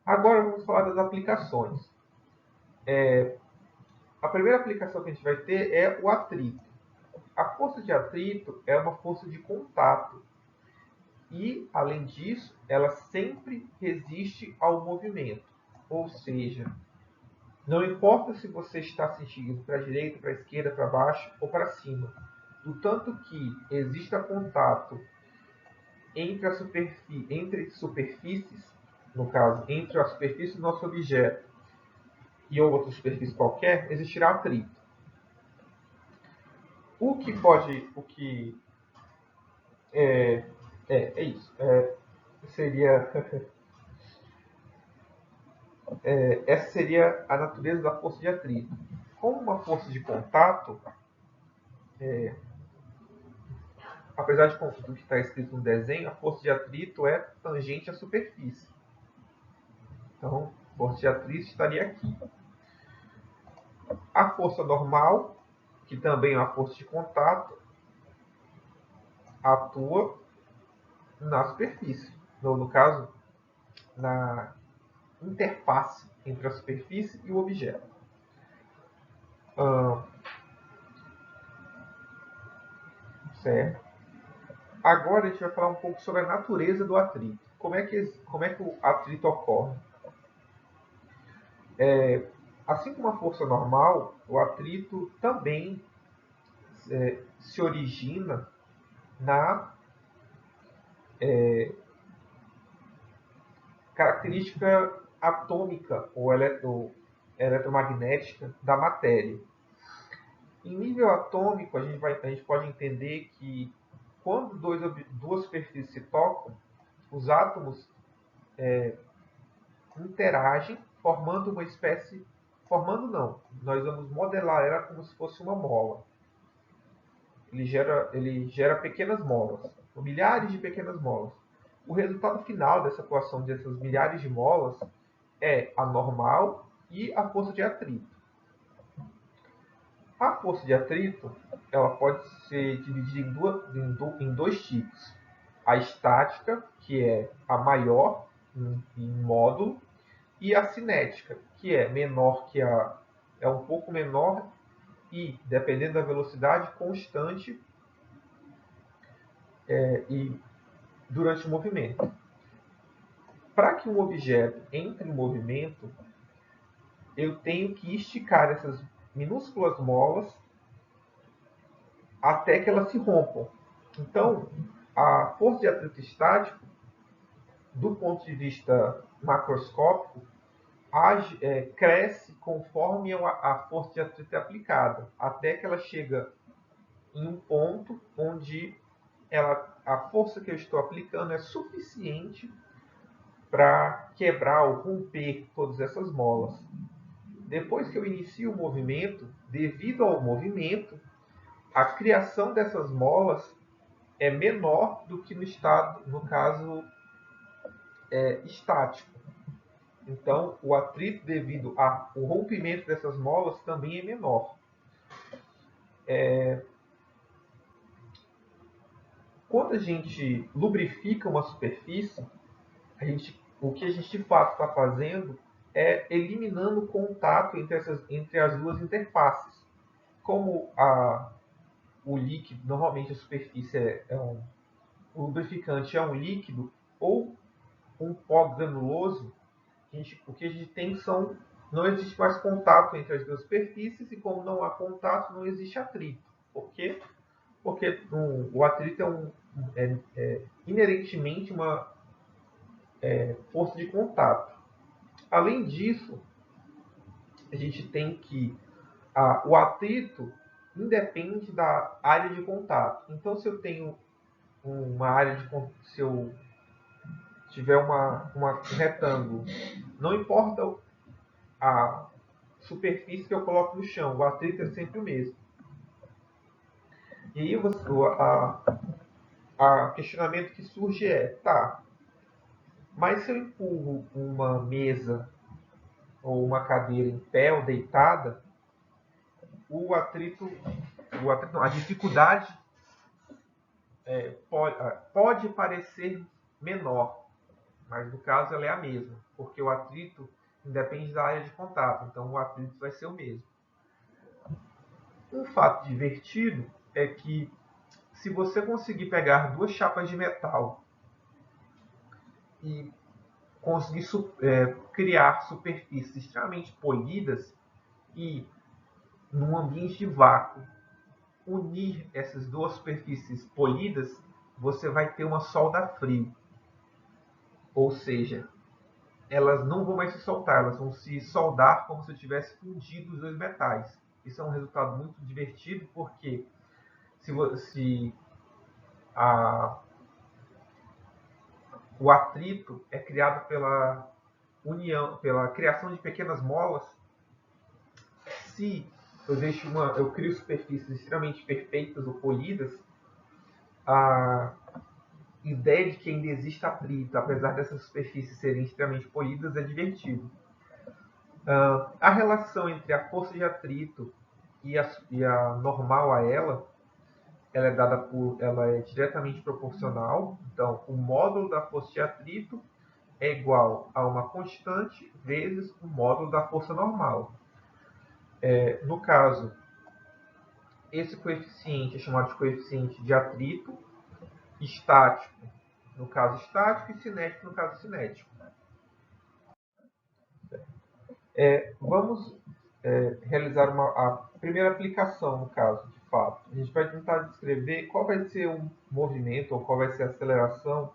Agora vamos falar das aplicações. A primeira aplicação que a gente vai ter é o atrito. A força de atrito é uma força de contato e, além disso, ela sempre resiste ao movimento. Ou seja, não importa se você está sentindo para a direita, para a esquerda, para baixo ou para cima, do tanto que exista contato entre superfícies, no caso, entre a superfície do nosso objeto e outra superfície qualquer, existirá atrito. O que é isso. Seria essa seria a natureza da força de atrito. Como uma força de contato, apesar de do que está escrito no desenho, a força de atrito é tangente à superfície. Então, a força de atrito estaria aqui. A força normal, que também é uma força de contato, atua na superfície. No caso, na interface entre a superfície e o objeto. Certo? Agora a gente vai falar um pouco sobre a natureza do atrito. Como é que o atrito ocorre? Assim como a força normal, o atrito também se origina na característica atômica ou eletromagnética da matéria. Em nível atômico, a gente pode entender que quando duas superfícies se tocam, os átomos interagem, formando uma espécie... Formando não, nós vamos modelar ela como se fosse uma mola. Ele gera pequenas molas, milhares de pequenas molas. O resultado final dessa atuação dessas milhares de molas é a normal e a força de atrito. A força de atrito ela pode ser dividida em dois tipos. A estática, que é a maior em módulo, e a cinética, que é menor que é um pouco menor e, dependendo da velocidade, constante e durante o movimento. Para que um objeto entre em movimento, eu tenho que esticar essas minúsculas molas até que elas se rompam. Então, a força de atrito estático, do ponto de vista macroscópico, cresce conforme a força de atrito é aplicada, até que ela chega em um ponto onde a força que eu estou aplicando é suficiente para quebrar ou romper todas essas molas. Depois que eu inicio o movimento, devido ao movimento, a criação dessas molas é menor do que no caso estático. Então, o atrito devido ao rompimento dessas molas também é menor. Quando a gente lubrifica uma superfície, o que a gente de fato está fazendo é eliminando o contato entre as duas interfaces. Como o líquido, normalmente a superfície o lubrificante é um líquido ou um pó granuloso, o que a gente tem não existe mais contato entre as duas superfícies, e como não há contato, não existe atrito. Por quê? Porque o atrito é inerentemente uma força de contato. Além disso, a gente tem que o atrito independe da área de contato. Então, se eu tenho uma área de contato, se eu tiver um retângulo, não importa a superfície que eu coloco no chão, o atrito é sempre o mesmo. E aí o questionamento que surge tá, mas se eu empurro uma mesa ou uma cadeira em pé ou deitada, a dificuldade pode parecer menor. mas no caso ela é a mesma, porque o atrito independe da área de contato, então o atrito vai ser o mesmo. Um fato divertido é que se você conseguir pegar duas chapas de metal e conseguir criar superfícies extremamente polidas e, num ambiente de vácuo, unir essas duas superfícies polidas, você vai ter uma solda frio. Ou seja, elas não vão mais se soltar, elas vão se soldar como se eu tivesse fundido os dois metais. Isso é um resultado muito divertido, porque se o atrito é criado pela união, pela criação de pequenas molas, se eu crio superfícies extremamente perfeitas ou polidas, a ideia de que ainda existe atrito, apesar dessas superfícies serem extremamente polidas, é divertido. A relação entre a força de atrito e a normal a ela é diretamente proporcional. Então, o módulo da força de atrito é igual a uma constante vezes o módulo da força normal. No caso, esse coeficiente é chamado de coeficiente de atrito estático, no caso estático, e cinético, no caso cinético. Vamos realizar a primeira aplicação, no caso, de fato. A gente vai tentar descrever qual vai ser o movimento ou qual vai ser a aceleração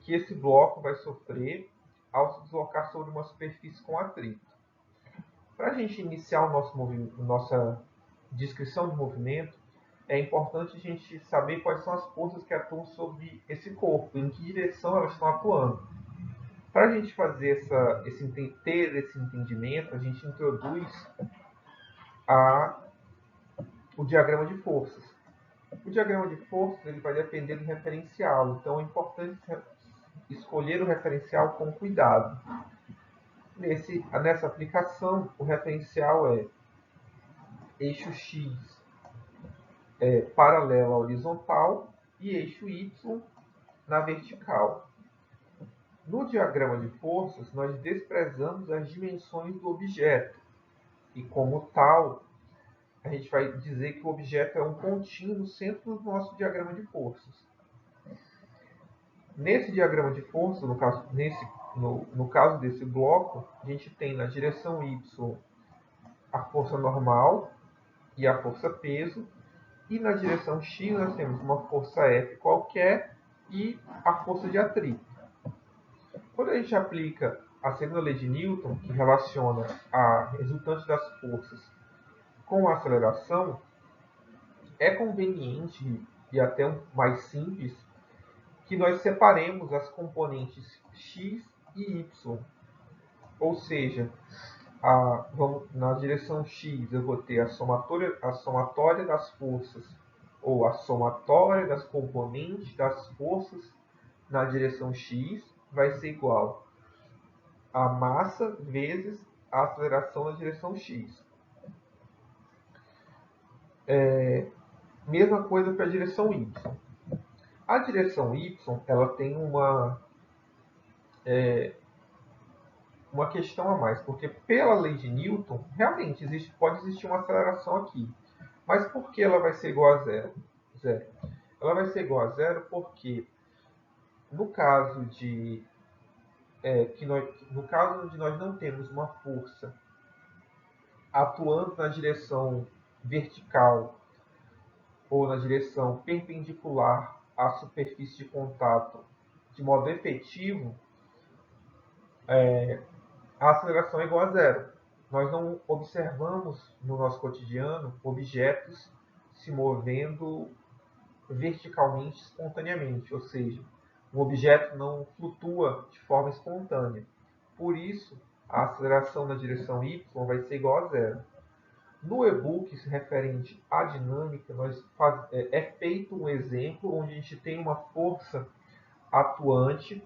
que esse bloco vai sofrer ao se deslocar sobre uma superfície com atrito. Para a gente iniciar nossa descrição de movimento, é importante a gente saber quais são as forças que atuam sobre esse corpo, em que direção elas estão atuando. Para a gente fazer ter esse entendimento, a gente introduz o diagrama de forças. O diagrama de forças ele vai depender do referencial, então é importante escolher o referencial com cuidado. Nessa aplicação, o referencial é eixo X paralelo à horizontal e eixo Y na vertical. No diagrama de forças, nós desprezamos as dimensões do objeto e, como tal, a gente vai dizer que o objeto é um pontinho no centro do nosso diagrama de forças. Nesse diagrama de forças, no caso desse bloco, a gente tem na direção Y a força normal e a força peso, e na direção X nós temos uma força F qualquer e a força de atrito. Quando a gente aplica a segunda lei de Newton, que relaciona a resultante das forças com a aceleração, é conveniente e até mais simples que nós separemos as componentes x e y. Ou seja, na direção x eu vou ter a somatória das forças, ou a somatória das componentes das forças na direção x vai ser igual a massa vezes a aceleração na direção x. Mesma coisa para a direção y. A direção y ela tem uma questão a mais, porque pela lei de Newton, realmente pode existir uma aceleração aqui. Mas por que ela vai ser igual a zero? Ela vai ser igual a zero porque no caso onde nós não temos uma força atuando na direção vertical ou na direção perpendicular à superfície de contato de modo efetivo, a aceleração é igual a zero. Nós não observamos no nosso cotidiano objetos se movendo verticalmente espontaneamente, ou seja, um objeto não flutua de forma espontânea. Por isso, a aceleração na direção y vai ser igual a zero. No e-book referente à dinâmica, é feito um exemplo onde a gente tem uma força atuante,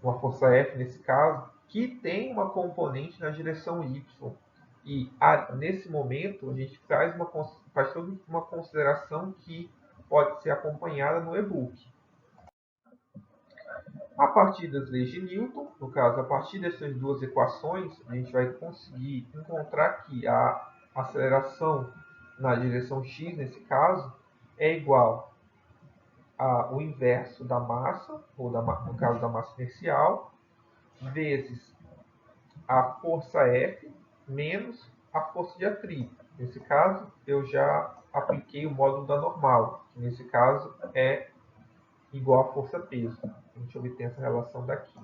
uma força F nesse caso, que tem uma componente na direção Y. E nesse momento a gente faz toda uma consideração que pode ser acompanhada no e-book. A partir das leis de Newton, no caso, a partir dessas duas equações, a gente vai conseguir encontrar que a aceleração na direção x, nesse caso, é igual ao inverso da massa, ou no caso da massa inercial, vezes a força F menos a força de atrito. Nesse caso, eu já apliquei o módulo da normal, que nesse caso é igual a força-peso. A gente obtém essa relação daqui.